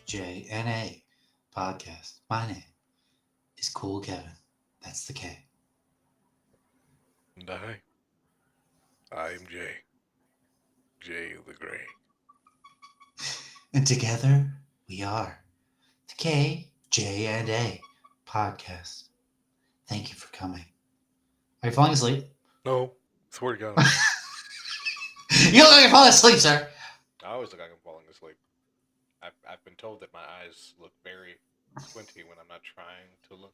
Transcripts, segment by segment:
KJNA podcast. My name is Cool Kevin. That's the K. And I'm Jay. Jay the Gray. And together we are the KJNA podcast. Thank you for coming. Are you falling asleep? No, swear to God, I'm not. You look like you're falling asleep, sir. I always look like I'm falling asleep. I've been told that my eyes look very squinty when I'm not trying to look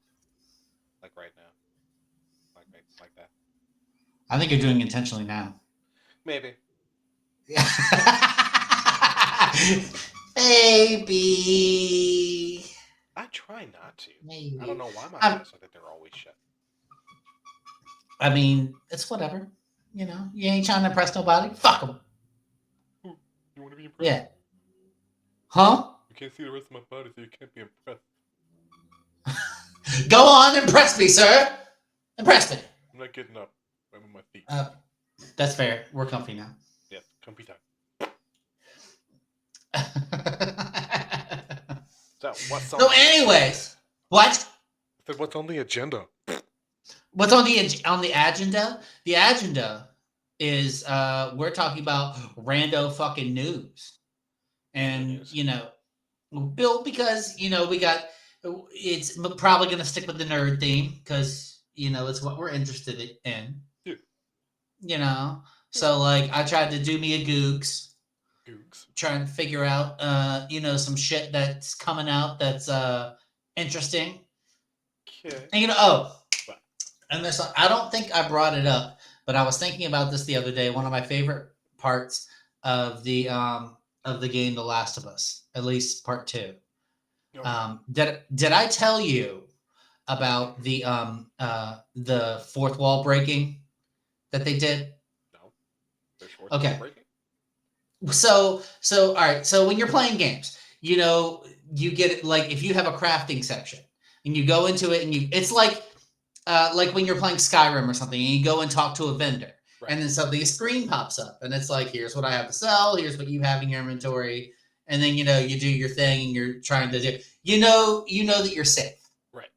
like right now, like that. I think you're doing it intentionally now. Maybe. Baby. I try not to. I don't Maybe. know why my Um, eyes look like they're always shut. I mean, it's whatever. You know, you ain't trying to impress nobody. Fuck them. Ooh, you want to be impressed? Yeah. Huh? You can't see the rest of my body, so you can't be impressed. Go on, impress me, sir. Impress me. I'm not getting up. I'm on my feet. That's fair. We're comfy now. Yes, comfy time. So what's on? So, anyways, what? I said, what's on the agenda? What's on the agenda? The agenda is we're talking about rando fucking news, and News. Bill, because we got it's probably gonna stick with the nerd theme because it's what we're interested in. Yeah. So like I tried to do me a googs. Googs. Trying to figure out some shit that's coming out that's interesting. Okay. And and this I don't think I brought it up, but I was thinking about this the other day. One of my favorite parts of the game The Last of Us, at least part 2. Okay. Did I tell you about the fourth wall breaking that they did? No. There's fourth Okay. wall breaking. So all right. So when you're playing games, you get it like if you have a crafting section and you go into it and it's like when you're playing Skyrim or something and you go and talk to a vendor. Right. And then suddenly a screen pops up and it's like, here's what I have to sell, here's what you have in your inventory, and then you do your thing and you're trying to do that you're safe. Right.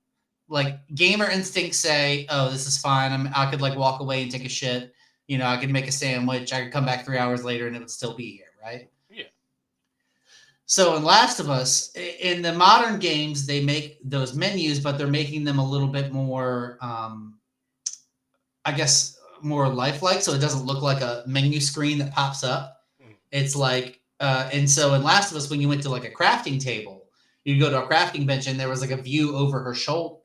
Like gamer instincts say, oh, this is fine. I could like walk away and take a shit. I could make a sandwich. I could come back 3 hours later and it would still be here, right? Yeah. So in Last of Us, in the modern games, they make those menus, but they're making them a little bit more, I guess, more lifelike. So it doesn't look like a menu screen that pops up. Mm. It's like, and so in Last of Us, when you went to like a crafting table, you go to a crafting bench and there was like a view over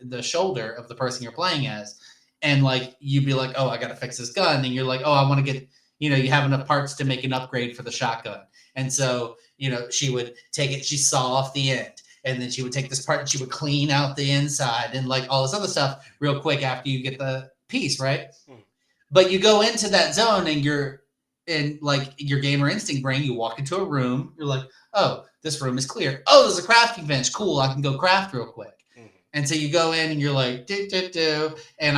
the shoulder of the person you're playing as. And like, you'd be like, oh, I got to fix this gun. And you're like, oh, I want to get, you have enough parts to make an upgrade for the shotgun. And so, she would take it, she saw off the end. And then she would take this part and she would clean out the inside and like all this other stuff real quick after you get the piece, right? Mm. But you go into that zone and you're in like your gamer instinct brain, you walk into a room, you're like, oh, this room is clear. Oh, there's a crafting bench. Cool, I can go craft real quick. Mm-hmm. And so you go in and you're like, do. And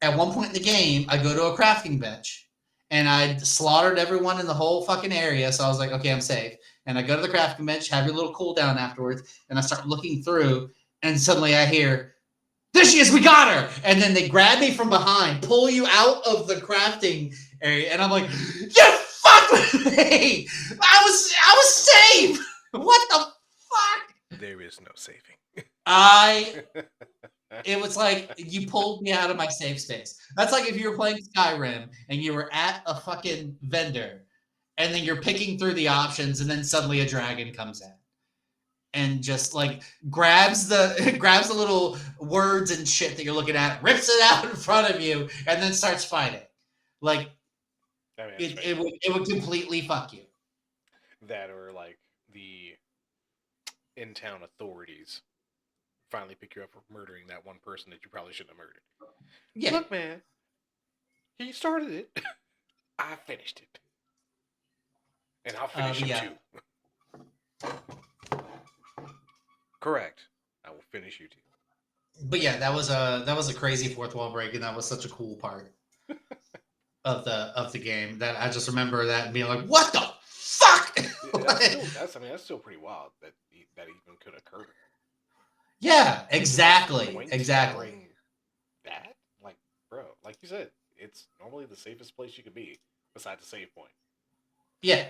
at one point in the game, I go to a crafting bench and I slaughtered everyone in the whole fucking area. So I was like, okay, I'm safe. And I go to the crafting bench, have your little cooldown afterwards, and I start looking through, and suddenly I hear, there she is, we got her! And then they grab me from behind, pull you out of the crafting area, and I'm like, you fucked with me! I was safe! What the fuck? There is no saving. It was like you pulled me out of my safe space. That's like if you were playing Skyrim and you were at a fucking vendor and then you're picking through the options and then suddenly a dragon comes in and just like grabs the little words and shit that you're looking at, rips it out in front of you, and then starts fighting. Like it would completely fuck you. That or like the in-town authorities finally pick you up for murdering that one person that you probably shouldn't have murdered. Yeah. Look, man, he started it. I finished it. And I'll finish him too. Correct. I will finish you too. But yeah, that was a crazy fourth wall break, and that was such a cool part of the game that I just remember that and being like, what the fuck? Yeah, that's still pretty wild that that even could occur. Yeah, Going exactly. during that, like, bro, like you said, it's normally the safest place you could be besides the save point. Yeah,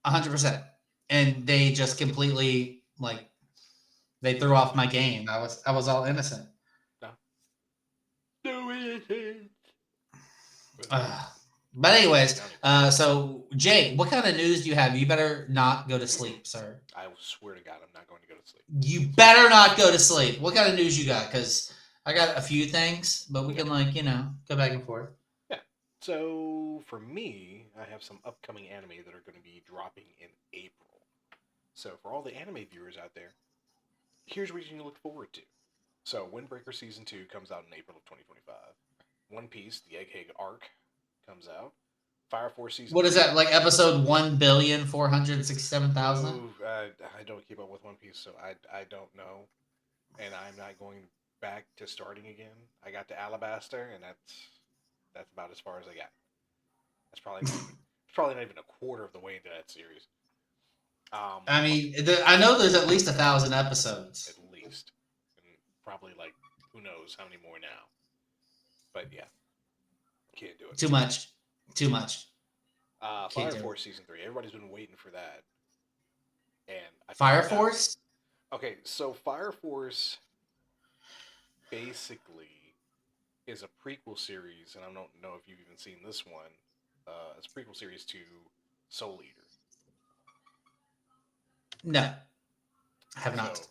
100%. And they just completely like they threw off my game. I was all innocent. No, no innocent. But anyways, so Jake, what kind of news do you have? You better not go to sleep, sir. I swear to God, I'm not going to go to sleep. You better not go to sleep. What kind of news you got? Because I got a few things, but we can go back and forth. Yeah. So for me, I have some upcoming anime that are going to be dropping in April. So for all the anime viewers out there, here's what you can look forward to. So Windbreaker Season 2 comes out in April of 2025. One Piece, the Egghead arc, comes out. Fire Force Season What is that, like episode 1,467,000? I don't keep up with One Piece, so I don't know. And I'm not going back to starting again. I got to Alabasta, and that's about as far as I got. That's probably not even a quarter of the way into that series. I mean, I know there's at least 1,000 episodes. At least. And probably, like, who knows how many more now. But yeah. Can't do it. Too much. Fire Force Season 3. Everybody's been waiting for that. And Fire Force? Okay, so Fire Force basically is a prequel series, and I don't know if you've even seen this one. It's a prequel series to Soul Eater. No, I have not. So,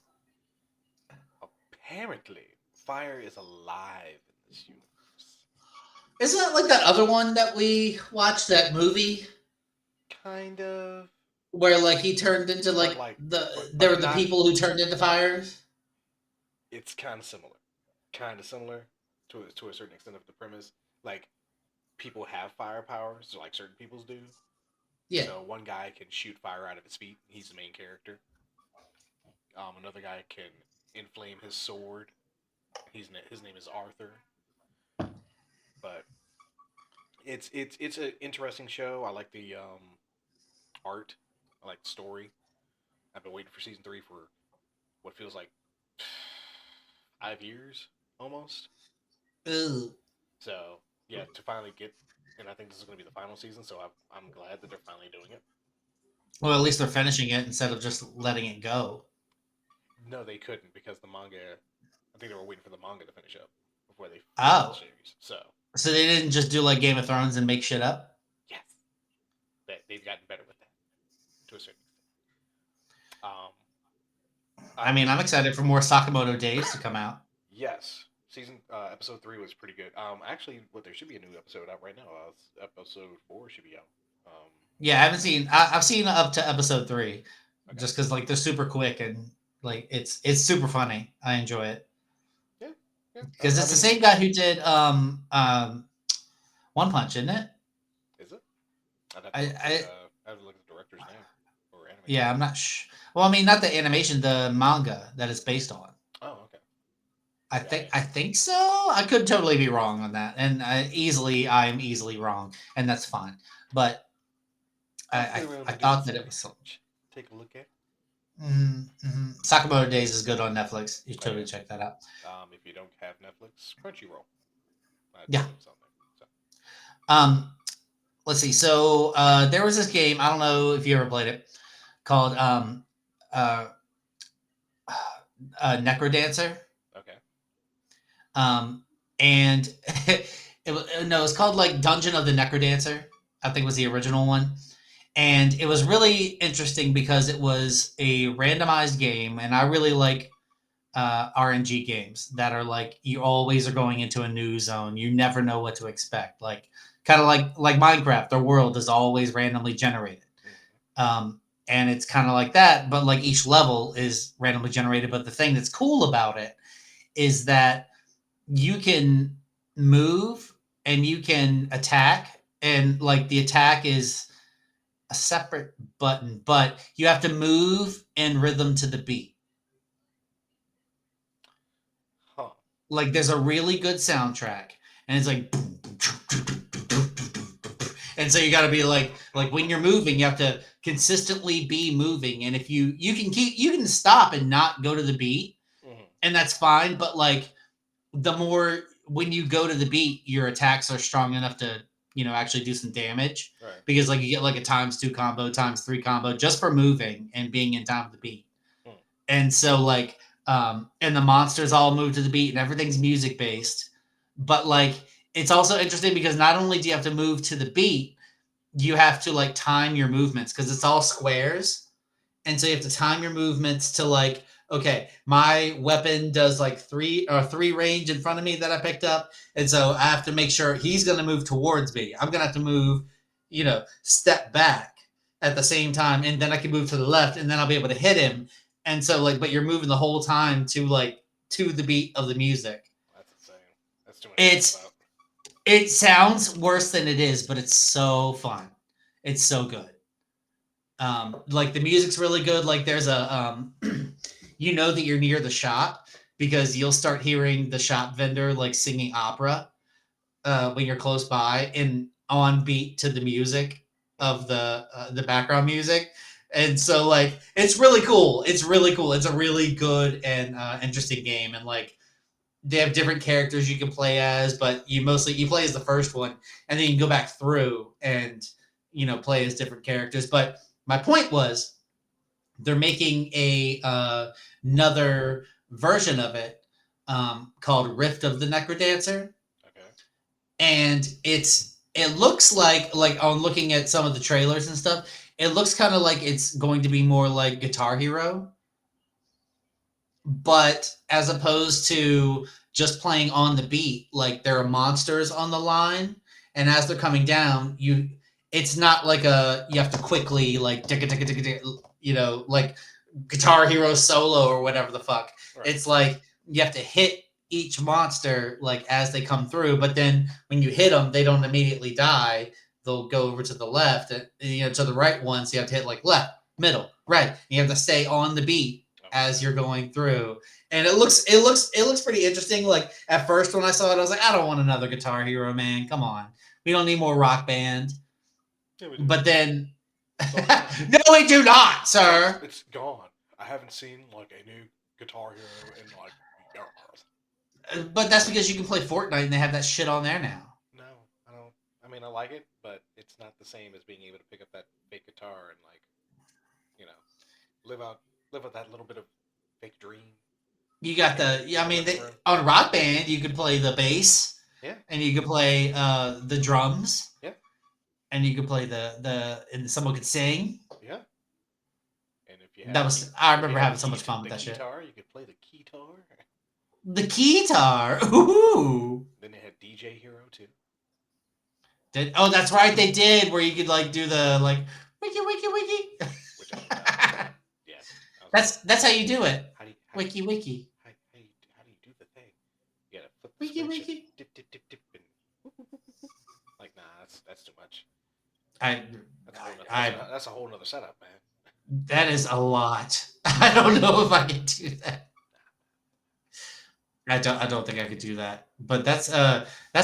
apparently, fire is alive in this universe. Isn't that like that other one that we watched, that movie? Kind of. Where like he turned into there were the people who turned into fires? It's kind of similar. To a certain extent of the premise. Like, people have fire powers, so like certain peoples do. Yeah. So one guy can shoot fire out of his feet. He's the main character. Another guy can inflame his sword. His name is Arthur. But it's an interesting show. I like the art. I like the story. I've been waiting for season 3 for what feels like 5 years almost. Ooh. So yeah, to finally get, and I think this is going to be the final season. So I'm glad that they're finally doing it. Well, at least they're finishing it instead of just letting it go. No, they couldn't because the manga. I think they were waiting for the manga to finish up before they finished the series. So they didn't just do like Game of Thrones and make shit up? Yes. They've gotten better with that to a certain extent. I mean, I'm excited for more Sakamoto Days to come out. Yes. Episode 3 was pretty good. Actually, there should be a new episode out right now. Episode 4 should be out. Yeah, I haven't seen. I've seen up to episode 3, just because like they're super quick and like it's super funny. I enjoy it. Yeah. Because it's the same guy who did One Punch, isn't it? Is it? I have to look at the director's name or animation. Yeah, I'm not sure. Well, I mean, not the animation, the manga that it's based on. Oh, okay. I think so. I could totally be wrong on that, and I'm easily wrong, and that's fine. But I thought that it was so. Take a look at. Sakamoto Days is good on Netflix. You should totally check that out. If you don't have Netflix, Crunchyroll. Yeah. Let's see. So there was this game. I don't know if you ever played it, called Necrodancer. Okay. And it's called like Dungeon of the Necrodancer. I think was the original one. And it was really interesting because it was a randomized game, and I really like RNG games that are like you always are going into a new zone. You never know what to expect. Like kind of like Minecraft, their world is always randomly generated. And it's kind of like that, but like each level is randomly generated. But the thing that's cool about it is that you can move and you can attack, and like the attack is a separate button, but you have to move in rhythm to the beat. Like there's a really good soundtrack, and it's like, and so you got to be like when you're moving, you have to consistently be moving. And if you can stop and not go to the beat, and that's fine. But like the more when you go to the beat, your attacks are strong enough to actually do some damage. Right. Because like you get like a ×2 combo, ×3 combo just for moving and being in time with the beat. And so like and the monsters all move to the beat and everything's music based. But like it's also interesting because not only do you have to move to the beat, you have to like time your movements because it's all squares. And so you have to time your movements to like, okay, my weapon does like three range in front of me that I picked up. And so I have to make sure he's going to move towards me. I'm going to have to move, step back at the same time. And then I can move to the left and then I'll be able to hit him. And so like, but you're moving the whole time to the beat of the music. That's insane. That's too much. It sounds worse than it is, but it's so fun. It's so good. Like the music's really good. Like there's a, that you're near the shop because you'll start hearing the shop vendor like singing opera when you're close by and on beat to the music of the background music. And so like, it's really cool. It's really cool. It's a really good and interesting game. And like, they have different characters you can play as, but you play as the first one and then you can go back through and, play as different characters. But my point was they're making another version of it called Rift of the Necrodancer. Okay. And it looks like on looking at some of the trailers and stuff, it looks kind of like it's going to be more like Guitar Hero. But as opposed to just playing on the beat, like there are monsters on the line, and as they're coming down, it's not like you have to quickly like like Guitar Hero solo or whatever the fuck. Right. It's like you have to hit each monster like as they come through, but then when you hit them, they don't immediately die. They'll go over to the left, to the right one. So you have to hit like left, middle, right. You have to stay on the beat as you're going through, and it looks pretty interesting. Like at first when I saw it, I was like, I don't want another Guitar Hero, man. Come on, we don't need more Rock Band. Yeah, but then, no, we do not, sir. It's gone. I haven't seen like a new Guitar Hero in like years. But that's because you can play Fortnite and they have that shit on there now. No, I don't. I mean, I like it, but it's not the same as being able to pick up that fake guitar and like, live out that little bit of fake dream. You got on Rock Band you could play the bass, yeah, and you could play the drums, yeah, and you could play and someone could sing, yeah. And if you I remember having so much fun with that shit. You could play the keytar. The keytar, ooh. Then they had DJ Hero too. That's right, they did, where you could like do the like wiki wiki wiki. Which yeah. That's how you do it. Wiki wiki. How do you do the thing? You gotta flip the wiki wiki. Dip, and like that's too much. That's a whole nother setup, man. That is a lot. I don't know if I can do that. I don't think I could do that. But that's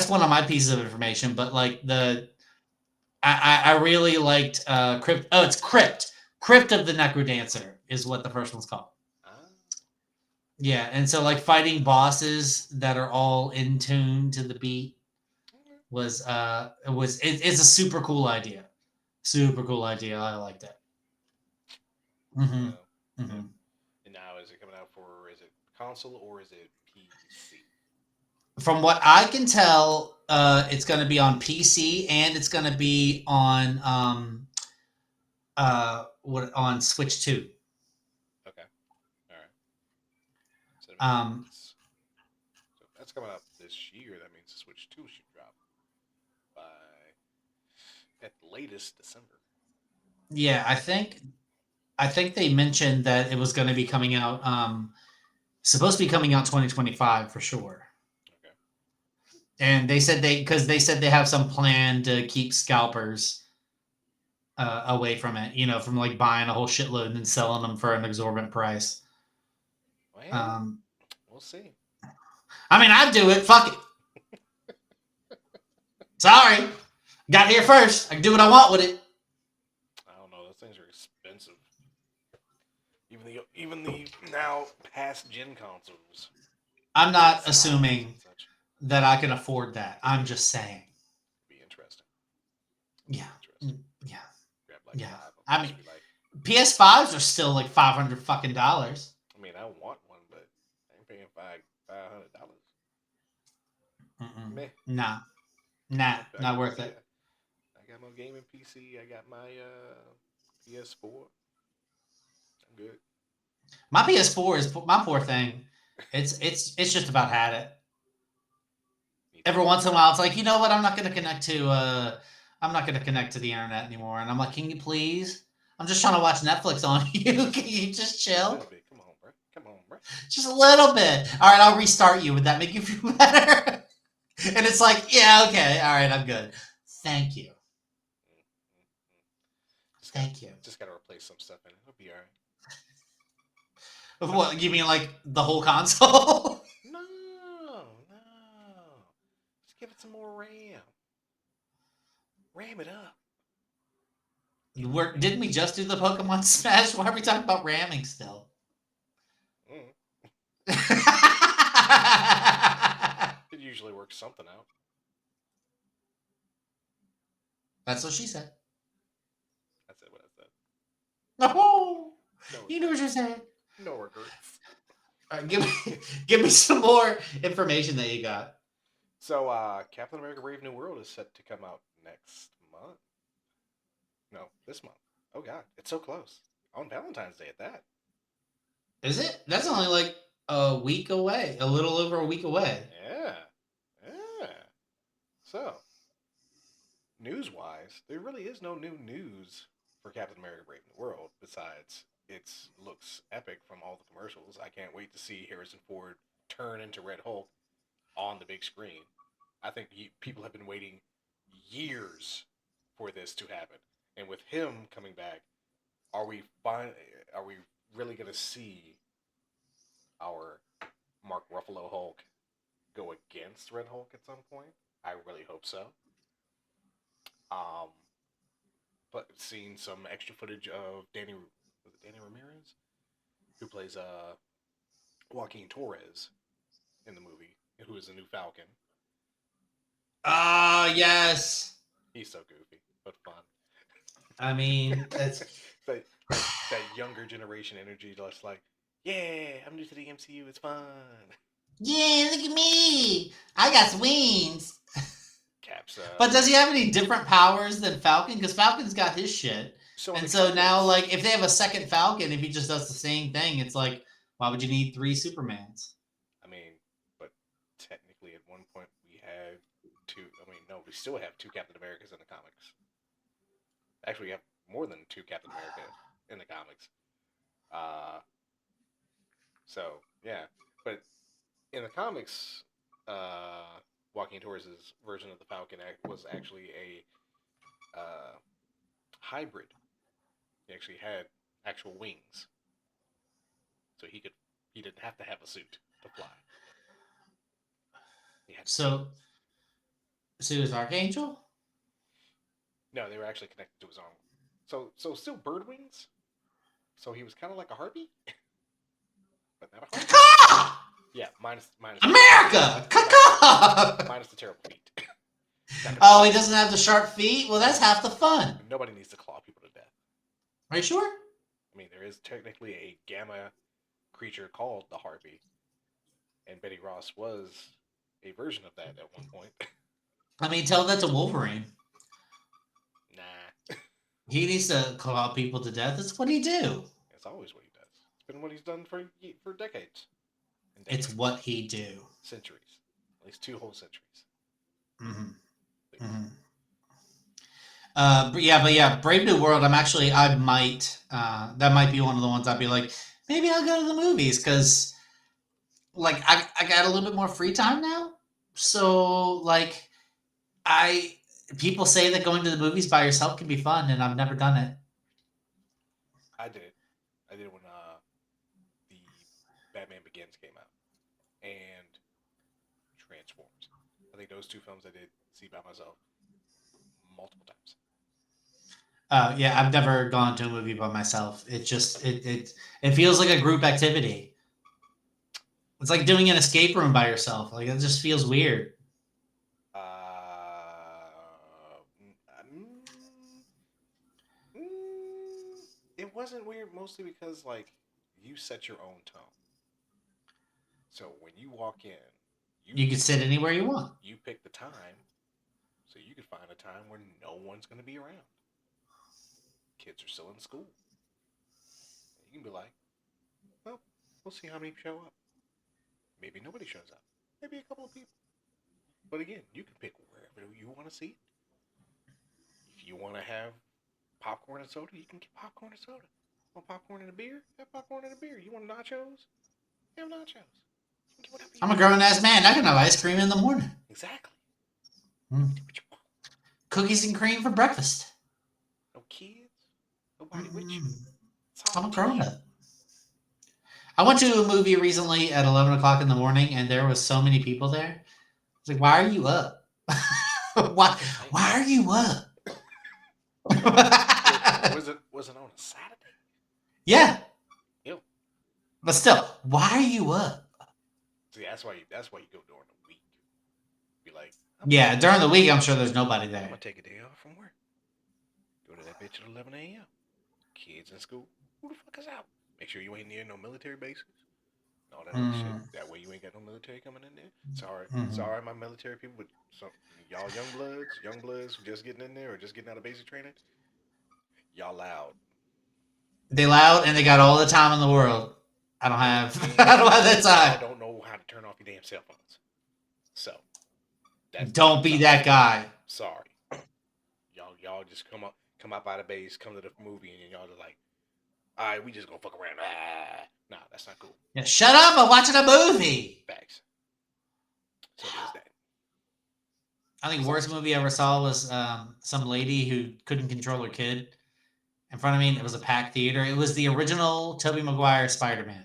one of my pieces of information. But like I really liked Crypt. Oh, it's Crypt. Crypt of the Necrodancer is what the first one's called. Yeah, and so like fighting bosses that are all in tune to the beat it's a super cool idea. Super cool idea. I liked it. Mm-hmm. Mm-hmm. And now is it coming out for, is it console or is it PC? From what I can tell, it's going to be on PC and it's going to be on on Switch 2. Okay. All right. So that's coming out this year. That means the Switch 2 should drop by at the latest December. Yeah, I think they mentioned that it was going to be coming out supposed to be coming out 2025 for sure. Okay. And they said they have some plan to keep scalpers away from it, from like buying a whole shitload and then selling them for an exorbitant price. Well, we'll see. I mean, I'd do it. Fuck it. Sorry. Got here first. I can do what I want with it. I don't know. Those things are expensive. Even the now past gen consoles. I'm not PS5s assuming and such. that I can afford that. I'm just saying. Be interesting. Yeah. Interesting. Yeah. Grab like Yeah. 5 of them. I mean, Just be like, PS5s are still like $500 fucking dollars. I mean, I want one, but I ain't paying $500. Meh. Nah. I Not got worth my it. I got my gaming PC. I got my PS4. I'm good. My PS4 is my poor thing. It's just about had it. Me too. Every once in a while, it's like, you know what? I'm not going to connect to. I'm not going to connect to the internet anymore. And I'm like, can you please? I'm just trying to watch Netflix on you. Can you just A chill? little bit. Come on, bro. Come on, bro. Just a little bit. All right, I'll restart you. Would that make you feel better? And it's like, yeah, okay, all right, I'm good. Thank you. Mm, mm, mm. Thank you. Just gotta replace some stuff in it. It'll be alright. What you mean, like the whole console? No, no. Just give it some more RAM. Ram it up. Didn't we just do the Pokemon Smash? Why are we talking about ramming still? Mm. It usually works something out. That's what she said. I said what I said. Oh, No you know what you're saying. No regrets. All right, give me some more information that you got. So, Captain America: Brave New World is set to come out next month. No, this month. Oh God, it's so close. On Valentine's Day at that. Is it? That's only like a week away, a little over a week away. Yeah, yeah. So, news-wise, there really is no new news for Captain America: Brave New World besides it looks epic from all the commercials. I can't wait to see Harrison Ford turn into Red Hulk on the big screen. I think people have been waiting years for this to happen, and with him coming back, are we fine? Are we really going to see our Mark Ruffalo Hulk go against Red Hulk at some point? I really hope so. Um, but seeing some extra footage of Danny Ramirez, who plays Joaquin Torres in the movie, who is the new Falcon. Ah, yes. He's so goofy, but fun. I mean, that's that younger generation energy, just like, yeah, I'm new to the MCU. It's fun. yeah. Look at me. I got wings. Caps. But does he have any different powers than Falcon? Because Falcon's got his shit. So And so now, like, if they have a second Falcon, if he just does the same thing, it's like, why would you need 3 Supermans? I mean, but technically, at one point we had two. I mean, no, we still have two Captain Americas in the comics. Actually, we have more than two Captain America in the comics. Uh, so yeah, but in the comics, Joaquin Torres' version of the Falcon was actually a hybrid. He actually had actual wings, so he didn't have to have a suit to fly. He had So he was Archangel? no, they were actually connected to his arm. So still bird wings. So he was kind of like a harpy, but not a harpy. Caw! Yeah, minus America! Caw! minus the terrible feet. Oh, he doesn't have the sharp feet? Well, that's half the fun. Nobody needs to claw people to death. Are you sure? I mean, there is technically a gamma creature called the harpy, and Betty Ross was a version of that at one point. I mean, tell that to Wolverine. Nah, He needs to claw people to death. That's what he do. it's always what he does. It's been what he's done for decades. And It's decades. what he do. Centuries, at least 2 whole centuries. Mm-hmm. Mm-hmm. But yeah, Brave New World. I might. That might be one of the ones I'd be like, maybe I'll go to the movies because, like, I got a little bit more free time now. So, like, people say that going to the movies by yourself can be fun, and I've never done it. I did it. I did it when the Batman Begins came out and Transformers. I think those 2 films I did see by myself multiple times. Yeah, I've never gone to a movie by myself. It just it feels like a group activity. It's like doing an escape room by yourself. Like it just feels weird. Mm, mm, it wasn't weird mostly because like you set your own tone. So when you walk in, you You can pick sit anywhere you want. you pick the time, so you can find a time where no one's gonna be around. Kids are still in school. You can be like, well, we'll see how many show up. Maybe nobody shows up. Maybe a couple of people. But again, you can pick wherever you want to see it. If you want to have popcorn and soda, you can get popcorn and soda. Want popcorn and a beer? Have popcorn and a beer. You want nachos? Have nachos. You can get whatever you I'm a want. grown ass man. I can have ice cream in the morning. Exactly. Mm. Do what you want. Cookies and cream for breakfast. No kids. Nobody with you. Mm. It's all I'm a up to grown you. up. I went to a movie recently at 11 o'clock in the morning, and there was so many people there. It's like, why are you up? why are you up? Was it on a Saturday? Yeah, Ew. but still, why are you up? See, that's why you go during the week. Be like, Yeah, during the week, I'm sure there's nobody I'm gonna there. take a day off from work. Go to that bitch at 11 a.m. Kids in school. Who the fuck is out? Make sure you ain't near no military bases. All that other shit. Mm, That way you ain't got no military coming in there. mhm. Sorry, my military people, but some y'all young bloods just getting in there or just getting out of basic training. Y'all loud. They loud and they got all the time in the world. I don't And, have. I and don't have that y'all time. don't know how to turn off your damn cell phones. So that's Don't be that guy. sorry. Y'all just come up out of base, come to the movie, and y'all are like, all right, we just gonna fuck around. Nah, that's not cool. Yeah, shut up! I'm watching a movie. Facts. So there's that. I think the worst movie I ever saw was some lady who couldn't control her kid in front of me. And it was a packed theater. It was the original Tobey Maguire Spider-Man,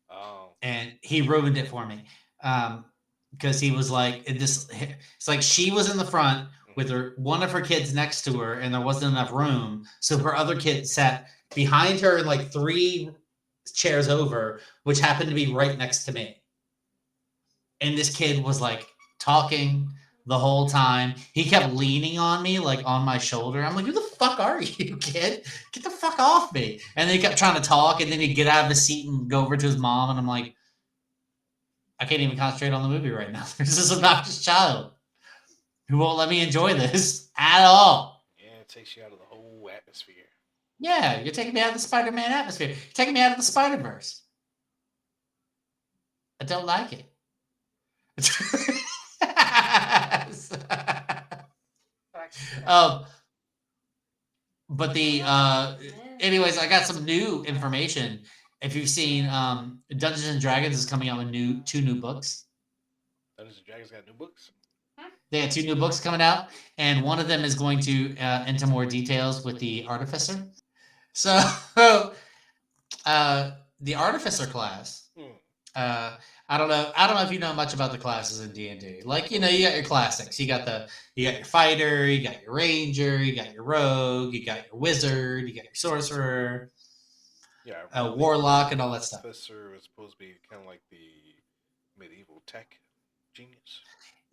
Oh, and he ruined it for me because he was like this. It's like she was in the front with her one of her kids next to her, and there wasn't enough room, so her other kid sat behind her, like 3 chairs over, which happened to be right next to me. And this kid was like talking the whole time. He kept leaning on me, like on my shoulder. I'm like, who the fuck are you, kid? Get the fuck off me. And then he kept trying to talk, and then he'd get out of his seat and go over to his mom. And I'm like, I can't even concentrate on the movie right now. There's this obnoxious child who won't let me enjoy this at all. yeah, it takes you out of the whole atmosphere. Yeah, you're taking me out of the Spider-Man atmosphere. You're taking me out of the Spider-Verse. I don't like it. um, but the anyways, I got some new information. If you've seen Dungeons and Dragons is coming out with 2 new books. Dungeons and Dragons got new books. They got 2 new books coming out, and one of them is going to into more details with the Artificer. So the Artificer class. I don't know. I don't know if you know much about the classes in D&D. Like, you got your classics. You got your fighter, you got your ranger, you got your rogue, you got your wizard, you got your sorcerer, Yeah, warlock, and all that stuff. Professor is supposed to be kind of like the medieval tech genius.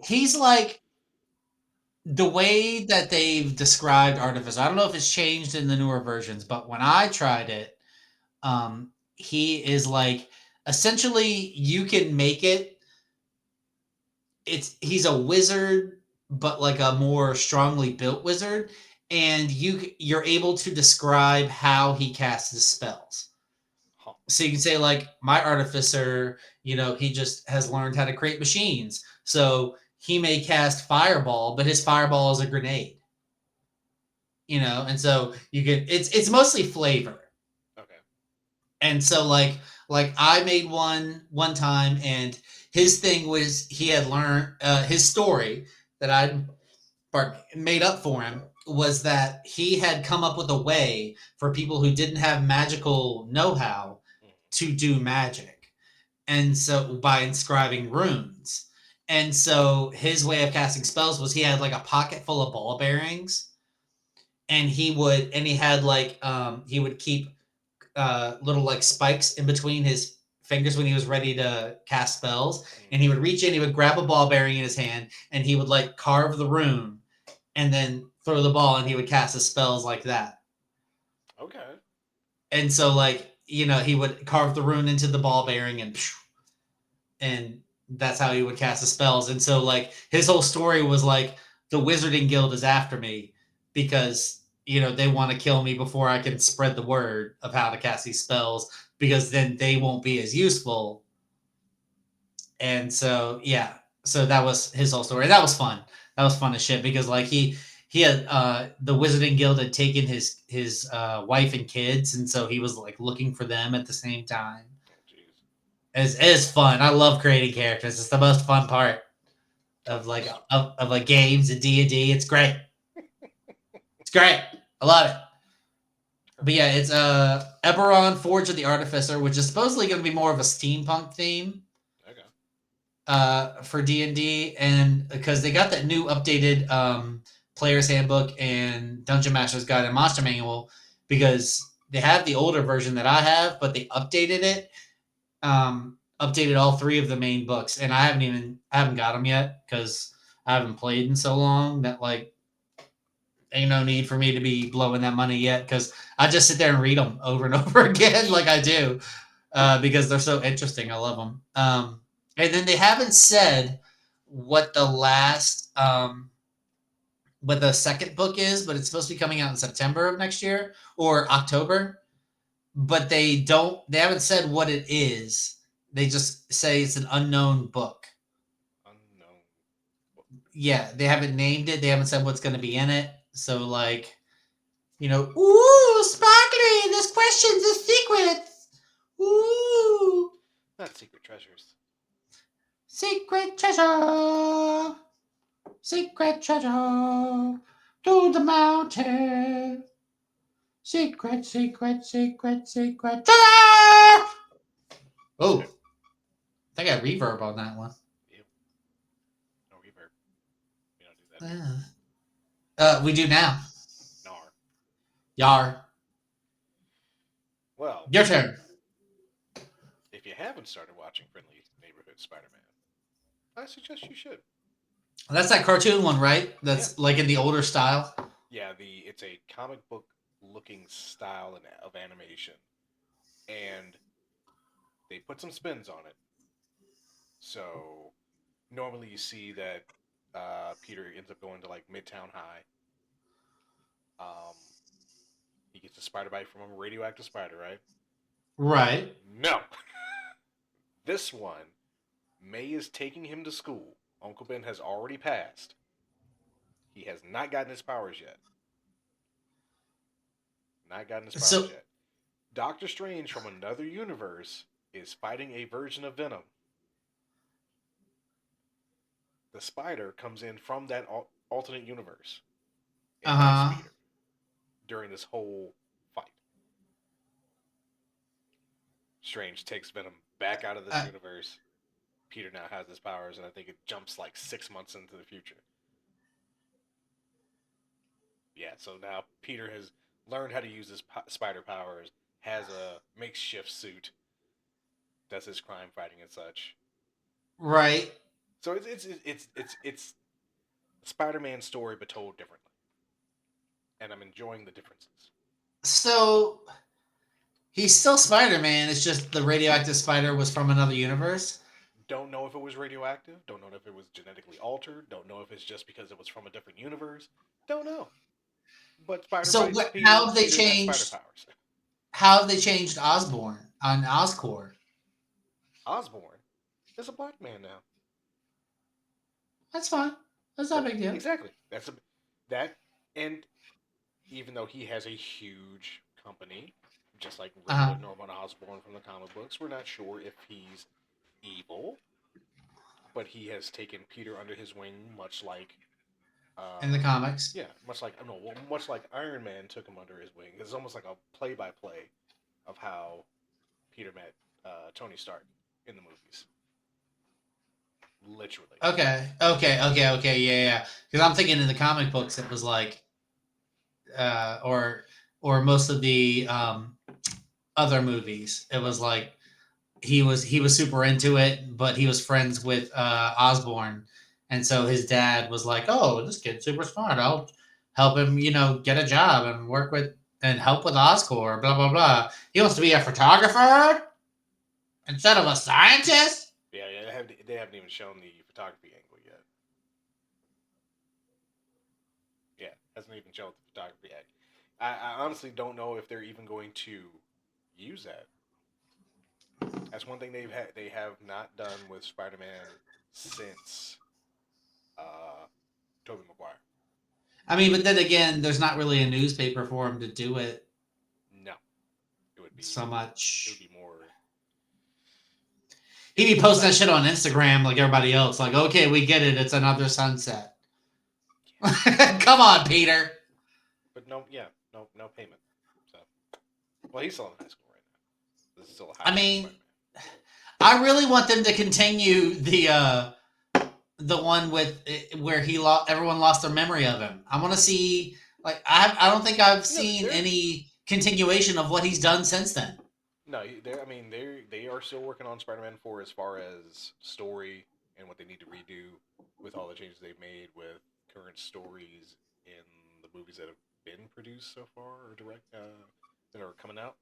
He's like the way that they've described Artificer. I don't know if it's changed in the newer versions, but when I tried it, he is like essentially you can make it. He's a wizard, but like a more strongly built wizard, and you're able to describe how he casts his spells. Huh. So you can say like my artificer, he just has learned how to create machines. So he may cast fireball, but his fireball is a grenade. And so you can it's mostly flavor. Okay. And so like I made one time, and his thing was he had learned his story that I made up for him was that he had come up with a way for people who didn't have magical know-how to do magic. And so by inscribing runes. And so his way of casting spells was he had like a pocket full of ball bearings, and he had like he would keep little like spikes in between his fingers when he was ready to cast spells, and he would reach in, he would grab a ball bearing in his hand, and he would like carve the rune, and then throw the ball, and he would cast his spells like that. Okay. And so like he would carve the rune into the ball bearing, and that's how he would cast the spells. And so like his whole story was like the Wizarding Guild is after me because they want to kill me before I can spread the word of how to cast these spells, because then they won't be as useful. And so yeah, so that was his whole story. That was fun. That was fun as shit because like he had the Wizarding Guild had taken his wife and kids, and so he was like looking for them at the same time. Oh, jeez. It's fun. I love creating characters. It's the most fun part of like Toughness. of like games and D&D. It's great. It's great. I love it. But yeah, it's Eberron, Forge of the Artificer, which is supposedly going to be more of a steampunk theme Okay. for D&D, and because they got that new updated player's handbook and Dungeon Master's Guide and Monster Manual, because they have the older version that I have, but they updated it, updated all three of the main books, and I haven't got them yet because I haven't played in so long that like ain't no need for me to be blowing that money yet, because I just sit there and read them over and over again like I do, because they're so interesting. I love them. And then they haven't said what the last what the second book is, but it's supposed to be coming out in September of next year or October. But they haven't said what it is. They just say it's an unknown book. Unknown. Yeah, they haven't named it. They haven't said what's going to be in it. So like, ooh, sparkly, there's questions, there's secrets. Ooh, Not secret treasures. secret treasure, secret treasure, to the mountain. Secret, secret, secret, secret treasure. Oh, Okay. I got reverb on that one. Ew. No reverb. We don't do that here. Yeah. We do now. Nar. Yar, Well, your turn. if you haven't started watching Friendly Neighborhood Spider-Man, I suggest you should. That's that cartoon one, right? Yeah. That's like in the older style. Yeah, it's a comic book looking style of animation, and they put some spins on it. So normally you see that Peter ends up going to like Midtown High. Um, he gets a spider bite from a radioactive spider, right? Right. No. This one, May is taking him to school. Uncle Ben has already passed. He has not gotten his powers yet. Not gotten his powers So, yet. Doctor Strange from another universe is fighting a version of Venom. The spider comes in from that alternate universe uh and bites huh. Peter during this whole fight. Strange takes Venom back out of this Uh, universe. Peter now has his powers, and I think it jumps like 6 months into the future. Yeah, so now Peter has learned how to use his spider powers, has a makeshift suit, does his crime fighting and such. right. So it's Spider-Man story but told differently, and I'm enjoying the differences. So he's still Spider Man. It's just the radioactive spider was from another universe. Don't know if it was radioactive. Don't know if it was genetically altered. Don't know if it's just because it was from a different universe. Don't know. But spider So bites how Peter. have they Peter has spider changed? powers. How have they changed Osborn on Oscorp? Osborn is a black man now. That's fine. That's not a big deal. Exactly. That and even though he has a huge company, just like Uh huh. regular Norman Osborn from the comic books, we're not sure if he's evil, but he has taken Peter under his wing, much like, In the uh, comics. yeah, much like no, well, much like Iron Man took him under his wing. It's almost like a play-by-play of how Peter met Tony Stark in the movies, literally. Okay. Okay. Okay. Okay. Yeah. Yeah. Because I'm thinking in the comic books, it was like or most of the other movies. It was like he was super into it, but he was friends with Osborne, and so his dad was like, "Oh, this kid's super smart. I'll help him, get a job and work with and help with Oscorp. Blah blah blah. He wants to be a photographer instead of a scientist." Yeah. They haven't even shown the photography angle yet. Yeah, hasn't even shown the photography yet. I honestly don't know if they're even going to use that. That's one thing they have not done with Spider-Man since uh, Tobey Maguire. I mean, but then again, there's not really a newspaper for him to do it No, it would so be it would much. be more. It would He'd be be more posting that science shit on fiction. Instagram like everybody else. Like, okay, we get it. It's another sunset. Yeah, Come on, Peter. but no, yeah, no payment. So, well, he's still in high school right now. This is still a high I school mean, Spider-Man. I really want them to continue the one with where everyone lost their memory of him. I want to see like I don't think I've You know, seen they're any continuation of what he's done since then. no, they're. I mean, they are still working on Spider-Man 4 as far as story and what they need to redo with all the changes they've made with current stories in the movies that have been produced so far or that are coming out.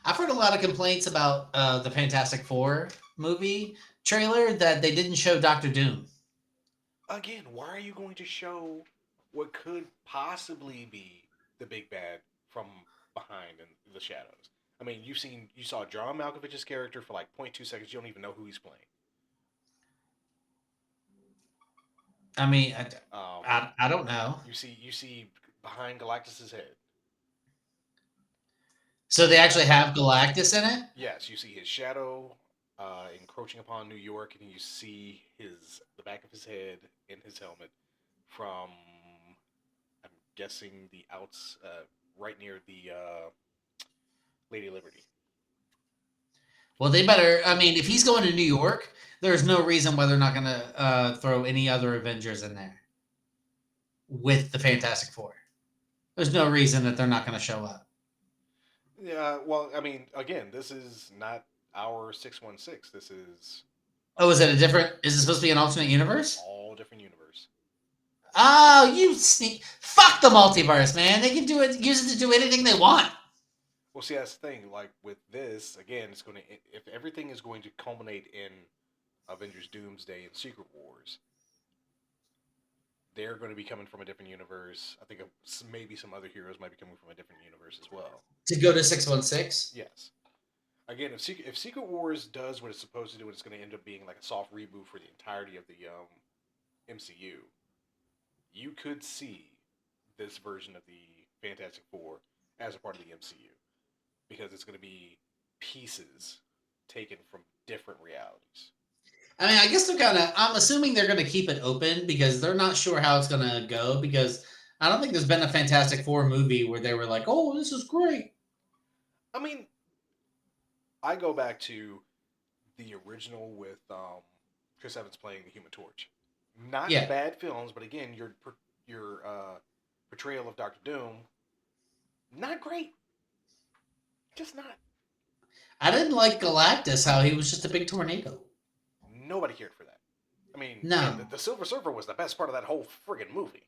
I've heard a lot of complaints about the Fantastic Four movie trailer that they didn't show Doctor Doom. Again, why are you going to show what could possibly be the big bad from behind in the shadows? I mean, you saw John Malkovich's character for like point 0.2 seconds. You don't even know who he's playing. I mean, Um, I don't know. you see behind Galactus's head. So they Uh, actually have Galactus in it. yes, you see his shadow encroaching upon New York, and you see the back of his head in his helmet from I'm guessing the outs right near the Lady Liberty. Well, they better. I mean, if he's going to New York, there's no reason why they're not going to throw any other Avengers in there with the Fantastic Four. There's no reason that they're not going to show up. Yeah, well, I mean, again, this is not our 616. This is Oh, is it a different? Is it supposed to be an alternate universe? all different universe. Oh, you sneak! Fuck the multiverse, man. They can do it. Use it to do anything they want. Well, see, that's the thing. Like with this, again, it's going to if everything is going to culminate in Avengers Doomsday and Secret Wars, they're going to be coming from a different universe. I think maybe some other heroes might be coming from a different universe as well. To go to 616. Yes. Again, if Secret Wars does what it's supposed to do, it's going to end up being like a soft reboot for the entirety of the MCU. You could see this version of the Fantastic Four as a part of the MCU because it's going to be pieces taken from different realities. I mean, I guess they're gonna. I'm assuming they're gonna keep it open because they're not sure how it's gonna go. Because I don't think there's been a Fantastic Four movie where they were like, "Oh, this is great." I mean, I go back to the original with Chris Evans playing the Human Torch. Not Yeah, bad films, but again, your portrayal of Doctor Doom, not great. Just not. I didn't like Galactus. How he was just a big tornado. Nobody cared for that. I mean, again, No. the Silver Surfer was the best part of that whole friggin' movie.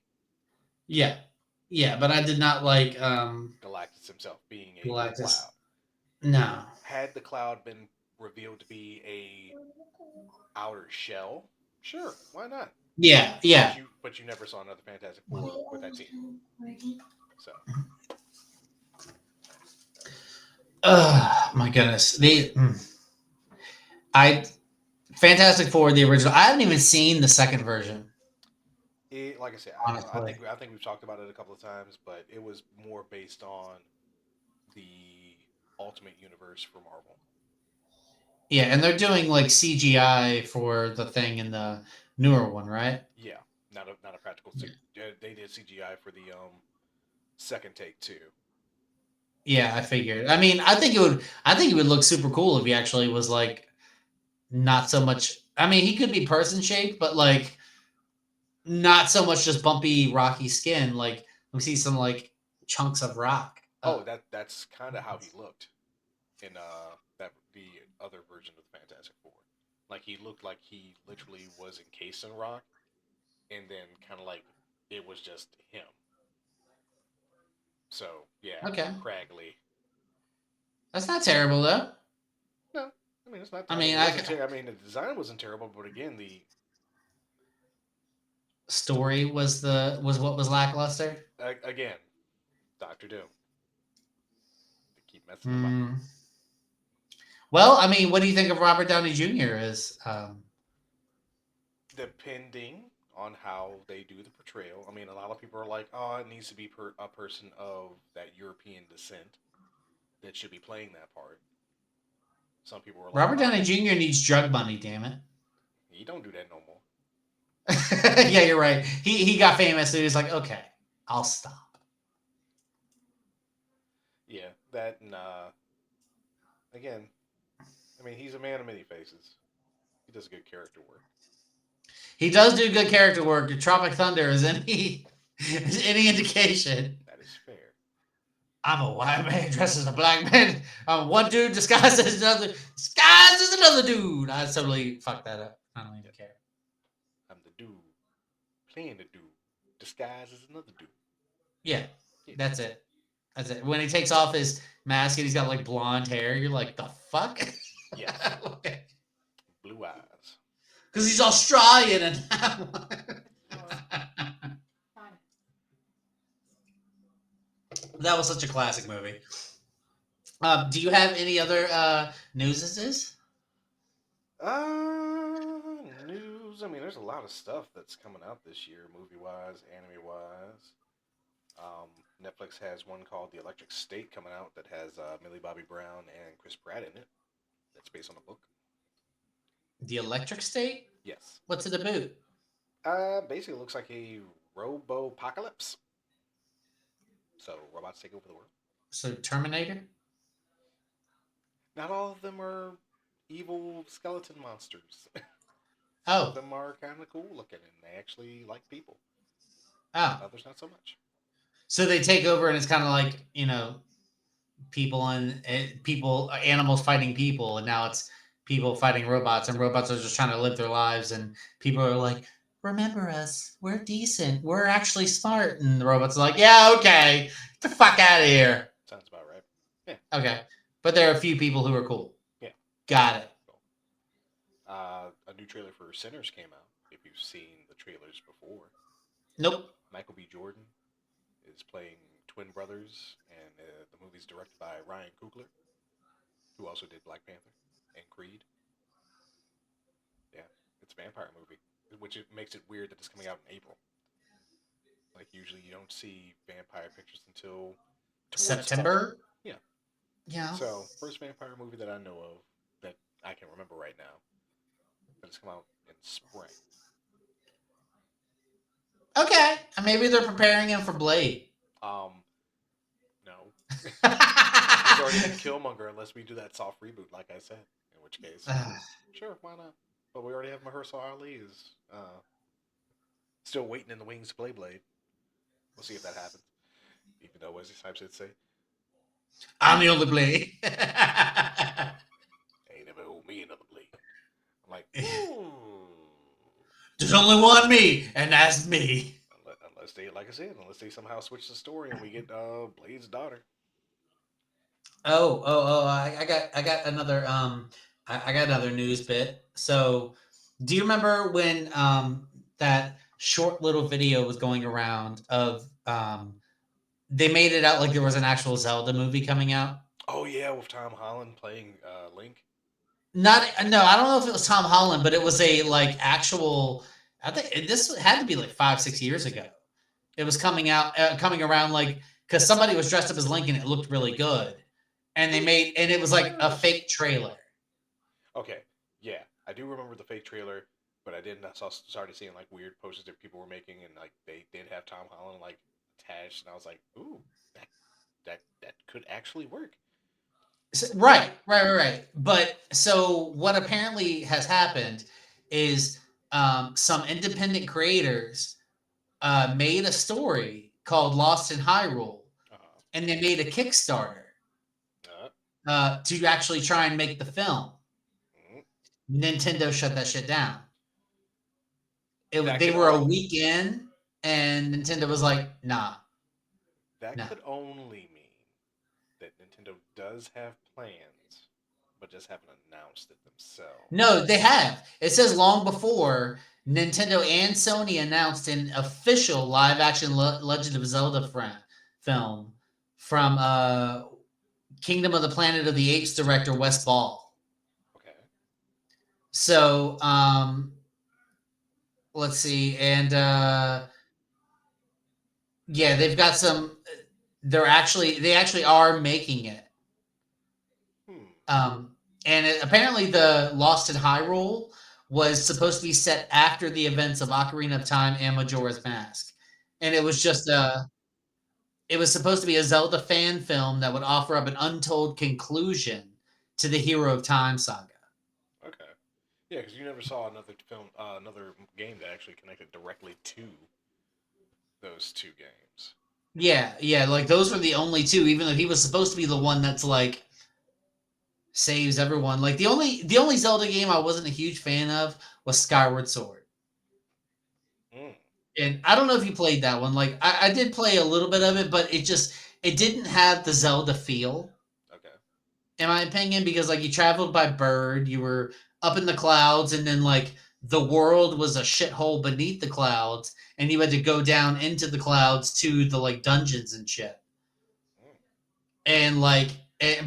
Yeah, yeah, but I did not like Galactus himself being a Galactus. cloud. No. Had the cloud been revealed to be a outer shell, sure, why not? Yeah, yeah. But you never saw another Fantastic Four with that team. So My goodness. I Fantastic Four, the original. I haven't even seen the second version. like I said, Honestly. I think we've talked about it a couple of times, but it was more based on the Ultimate Universe for Marvel. Yeah, and they're doing like CGI for the thing in the newer one, right? Yeah, not a practical. Yeah. They did CGI for the second take too. Yeah, I figured. I mean, I think it would look super cool if he actually was like not so much. I mean, he could be person shaped, but like not so much just bumpy, rocky skin. Like We see some like chunks of rock. Oh, that's kind of how he looked in the other version of the Fantastic Four. Like he looked like he literally was encased in rock, and then kind of like it was just him. So yeah, Okay, craggly. that's not terrible though. No, I mean it's not. I I mean mean, it wasn't. I mean the design wasn't terrible, but again the story was what was lackluster. again Doctor Doom. They keep messing him up. Mm. Well, I mean, what do you think of Robert Downey Jr. as? Depending on how they do the portrayal. I mean, a lot of people are like, "Oh, it needs to be a person of that European descent that should be playing that part." Some people were like, Robert "Oh, Downey Jr. needs drug money. Damn it. you don't do that no more." Yeah, you're right. He got famous, so he was like, okay, I'll stop. Yeah, that and again, I mean, he's a man of many faces. He does good character work. He does do good character work. Tropic Thunder is any indication. That is fair. I'm a white man dressed as a black man. I'm one dude disguised as another. Disguised as another dude. I totally fucked that up. I don't even care. I'm the dude playing the dude disguised as another dude. Yeah, that's it. That's it. When he takes off his mask and he's got like blonde hair, you're like, the fuck? Yes. Blue eyes. Because he's Australian and that was such a classic movie. Do you have any other newses? News. I mean, there's a lot of stuff that's coming out this year, movie wise, anime wise. Netflix has one called The Electric State coming out that has Millie Bobby Brown and Chris Pratt in it. That's based on a book. The Electric State? Yes. What's it about? Basically, it looks like a robo-apocalypse. So robots take over the world. So Terminator? Not all of them are evil skeleton monsters. Oh. Some of them are kind of cool looking and they actually like people. Oh. Others not so much. So they take over and it's kind of like, people and animals fighting people, and now it's people fighting robots, and robots are just trying to live their lives, and people are like, remember us, we're decent, we're actually smart, and the robots are like, yeah, okay, get the fuck out of here. Sounds about right. Yeah. Okay, but there are a few people who are cool. Yeah. Got it. A new trailer for Sinners came out, if you've seen the trailers before. Nope. Michael B. Jordan is playing twin brothers, and the movie's directed by Ryan Coogler, who also did Black Panther and Creed. Yeah, it's a vampire movie, which it makes it weird that it's coming out in April. Like usually you don't see vampire pictures until September. Yeah. Yeah. So first vampire movie that I know of that I can remember right now, but it's come out in spring. Okay, maybe they're preparing him for Blade. No. He's already in Killmonger unless we do that soft reboot, like I said. In which case, sure, why not? But we already have Mahershala Ali is still waiting in the wings to play Blade. We'll see if that happens. Even though Wesley Snipes did say, I'm the only Blade. "Ain't never hold me another Blade." I'm like, there's only one me, and that's me. Unless they, like I said, unless they somehow switch the story and we get Blade's daughter. Oh! I got another I got another news bit. So, do you remember when that short little video was going around of they made it out like there was an actual Zelda movie coming out? Oh yeah, with Tom Holland playing Link. No, I don't know if it was Tom Holland, but it was a like actual. I think this had to be like 5-6 years ago. It was coming around like because somebody was dressed up as Link and it looked really good, and it was like a fake trailer. Okay, yeah, I do remember the fake trailer, but I didn't. I started seeing like weird posters that people were making, and like they did have Tom Holland like attached, and I was like, ooh, that could actually work. So, right. But so what apparently has happened is some independent creators made a story called Lost in Hyrule, Uh-huh. and they made a Kickstarter Uh, to actually try and make the film. mm. Nintendo shut that shit down. That They could were a only week in, and Nintendo was like, "Nah, that nah." could only mean that Nintendo does have plans, but just haven't announced it themselves. No, they have. It says long before Nintendo and Sony announced an official live action Legend of Zelda film from Kingdom of the Planet of the Apes director Wes Ball. Okay. So let's see, and yeah, they've got some. They actually are making it. Hmm. And apparently, the Lost in Hyrule was supposed to be set after the events of Ocarina of Time and Majora's Mask, and it was supposed to be a Zelda fan film that would offer up an untold conclusion to the Hero of Time saga. Okay. Yeah, because you never saw another film, another game that actually connected directly to those two games. Yeah, yeah, like those were the only two. Even though he was supposed to be the one that's like saves everyone. Like the only Zelda game I wasn't a huge fan of was Skyward Sword. Mm. And I don't know if you played that one. Like I did play a little bit of it, but it didn't have the Zelda feel, Okay. in my opinion, because like you traveled by bird, you were up in the clouds, and then like the world was a shithole beneath the clouds, and you had to go down into the clouds to the like dungeons and shit. Mm. And like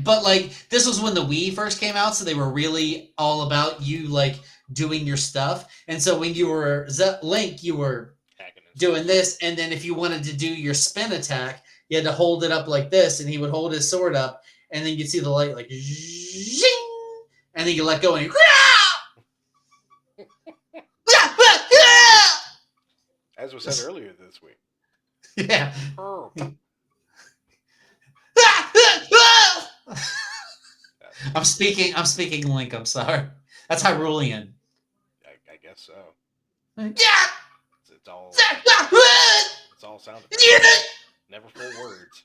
but like this was when the Wii first came out, so they were really all about you like doing your stuff. And so when you were Link, you were Hacking and stuff. doing this, and then if you wanted to do your spin attack, you had to hold it up like this, and he would hold his sword up, and then you'd see the light like zing, and then you let go, and As was said earlier this week. yeah. Oh, I'm speaking Link, I'm sorry. That's Hyrulean. I guess so. Yeah. It's all sound effects. Never full words.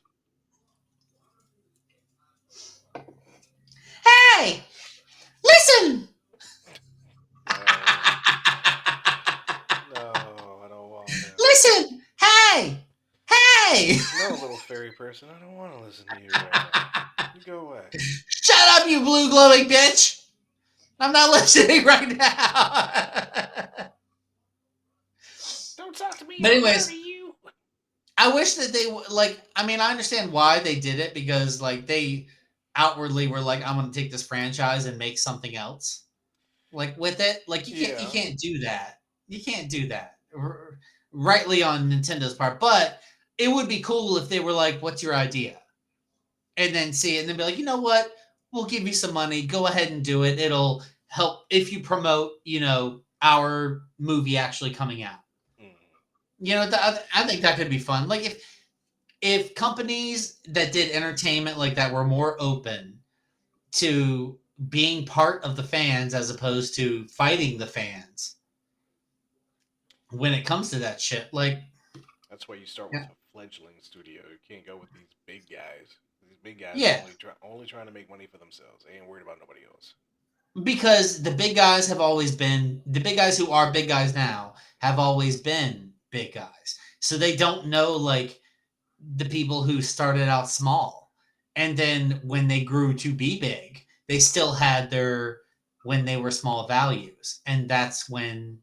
Hey, listen. No, I don't want to. Listen. Hey. Hey. No, little fairy person, I don't want to listen to you right now. You go away. Shut up, you blue glowing bitch. I'm not listening right now. Don't talk to me. But anyways, I'll murder you. I wish that they like. I mean, I understand why they did it, because like they outwardly were like, "I'm going to take this franchise and make something else." Like with it, like you Yeah. can't do that. You can't do that. Rightly on Nintendo's part, but it would be cool if they were like, "What's your idea?" And then see it, and then be like, "You know what? We'll give you some money. Go ahead and do it. It'll help if you promote, our movie actually coming out." Mm. I think that could be fun. Like if companies that did entertainment like that were more open to being part of the fans as opposed to fighting the fans when it comes to that shit. Like, That's why you start with yeah, a fledgling studio. You can't go with these big guys. These big guys yeah, only trying to make money for themselves. They ain't worried about nobody else. because the big guys who are big guys now have always been big guys. So they don't know like the people who started out small. And then when they grew to be big, they still had their when they were small values. And that's when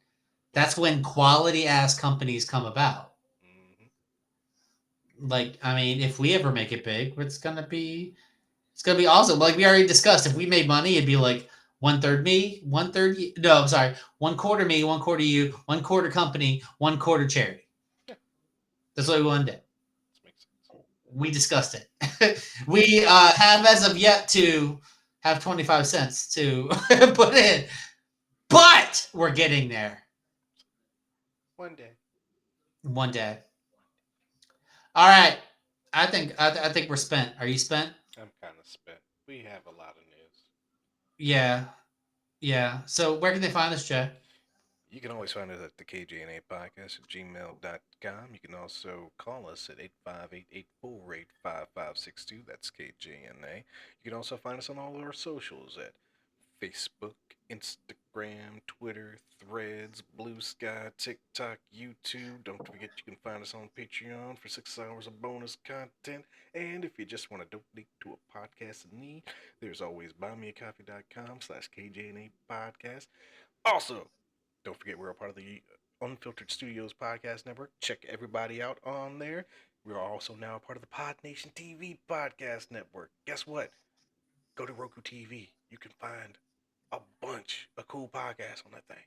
quality ass companies come about. Hmm. Like, I mean, if we ever make it big, it's gonna be awesome. Like we already discussed, if we made money, it'd be like 1/3 me, 1/3 you. No, I'm sorry, 1/4 me, 1/4 you, 1/4 company, 1/4 charity. Yeah, That's what we want to do. this makes sense. We discussed it. We have as of yet to have 25 cents to put in, but we're getting there One day. one day. All right. I think we're spent. Are you spent? I'm kind of spent. We have a lot of news. Yeah. Yeah. So where can they find us, Jay? You can always find us at the KJNA podcast at gmail.com. You can also call us at 858-848-5562. That's KJNA. You can also find us on all our socials at Facebook, Instagram, Twitter, Threads, Blue Sky, TikTok, YouTube. Don't forget you can find us on Patreon for 6 hours of bonus content. And if you just want to donate to a podcast in need, there's always buymeacoffee.com/KJNA podcast. Also, don't forget we're a part of the Unfiltered Studios podcast network. Check everybody out on there. We are also now a part of the Pod Nation TV podcast network. Guess what? Go to Roku TV. You can find a bunch of cool podcasts on that thing.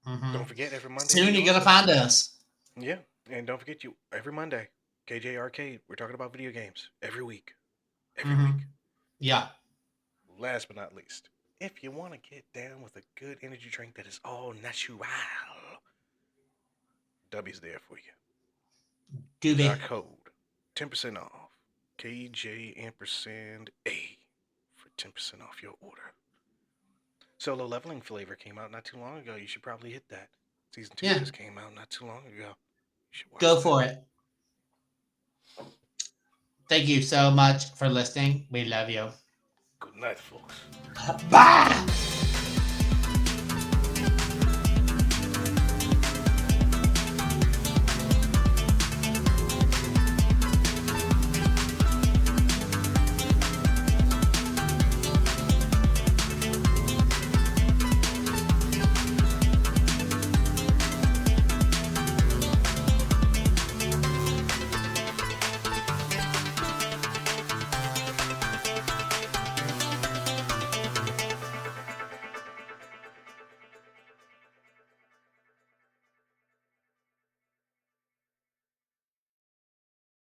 Mhm. Don't forget every Monday. Soon you're gonna find us. Yeah, and don't forget every Monday, KJ Arcade. We're talking about video games every week. Every week. Yeah. Last but not least, if you want to get down with a good energy drink that is all natural, W's there for you. Use our Doobie. code 10% off. KJ ampersand A for 10% off your order. Solo Leveling flavor came out not too long ago. You should probably hit that. Season 2 Yeah. just came out not too long ago. You should watch Go that. for it. Thank you so much for listening. We love you. Good night, folks. Bye.